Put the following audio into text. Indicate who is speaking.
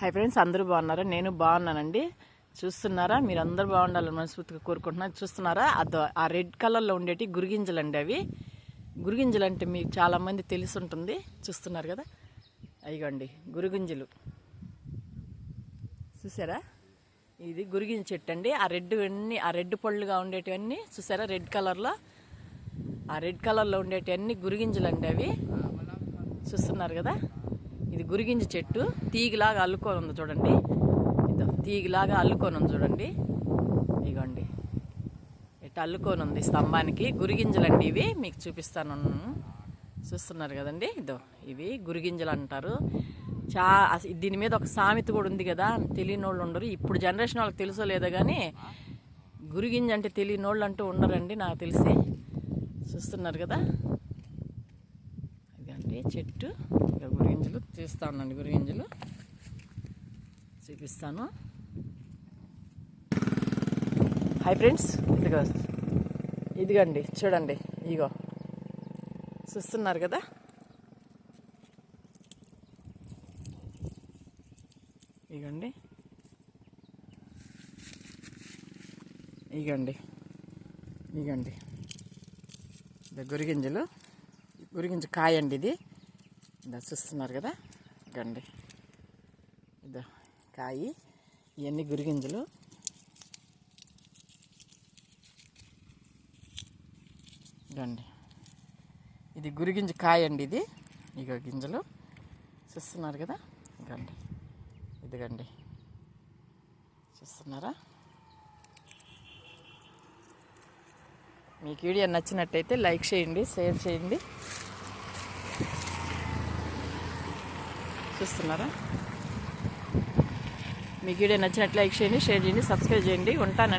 Speaker 1: Hi friends, అందరూ బాగున్నారా? నేను బాగున్నానండి. చూస్తున్నారా? మీరు అందరూ బాగుండాలని మనస్ఫూర్తిగా కోరుకుంటున్నాను. చూస్తున్నారా? ఆ రెడ్ కలర్లో ఉండేటి గురిగింజలు అండి. అవి గురిగింజలు అంటే మీకు చాలామంది తెలిసి ఉంటుంది. చూస్తున్నారు కదా, అయ్యండి గురిగింజలు చూసారా? ఇది గురిగింజ చెట్టు అండి. ఆ రెడ్ పళ్ళుగా ఉండేటివన్నీ చూసారా? ఆ రెడ్ కలర్లో ఉండేటివన్నీ గురిగింజలు అండి. అవి చూస్తున్నారు కదా. ఇది గురిగింజ చెట్టు తీగిలాగా అల్లుకొని ఉంది చూడండి. ఇదో తీగిలాగా అల్లుకొని ఉంది చూడండి. ఇగోండి ఇట్లా అల్లుకొని ఉంది స్తంభానికి. గురిగింజలండి ఇవి. మీకు చూపిస్తాను. చూస్తున్నారు కదండి. ఇదో ఇవి గురిగింజలు అంటారు. దీని మీద ఒక సామెత కూడా ఉంది కదా, తెలియని వాళ్ళు ఉండరు. ఇప్పుడు జనరేషన్ వాళ్ళకి తెలుసో లేదో కానీ గురిగింజ అంటే తెలియని వాళ్ళు అంటూ ఉండరండి నాకు తెలిసి. చూస్తున్నారు కదా, ఇదండి చెట్టు. ఇక గురిగింజలు తీస్తా ఉన్నాను. గురిగింజలు చూపిస్తాను. హాయ్ ఫ్రెండ్స్, ఇదిగండి చూడండి. ఇగో చూస్తున్నారు కదా. ఇగండి ఇగండి ఇగండి ఇది గురిగింజ కాయ అండి. ఇది ఇదా చూస్తున్నారు కదా. ఇగండి ఇదో కాయి. ఇవన్నీ గురిగింజలు. ఇదండి ఇది గురిగింజ కాయ అండి. ఇది ఇగో గింజలు చూస్తున్నారు కదా. ఇగండి ఇదిగండి చూస్తున్నారా? మీకు వీడియో నచ్చినట్టయితే లైక్ చేయండి, షేర్ చేయండి. చూస్తున్నారా? మీకు వీడియో నచ్చినట్లు లైక్ చేయండి, షేర్ చేయండి, సబ్స్క్రైబ్ చేయండి. ఉంటానండి.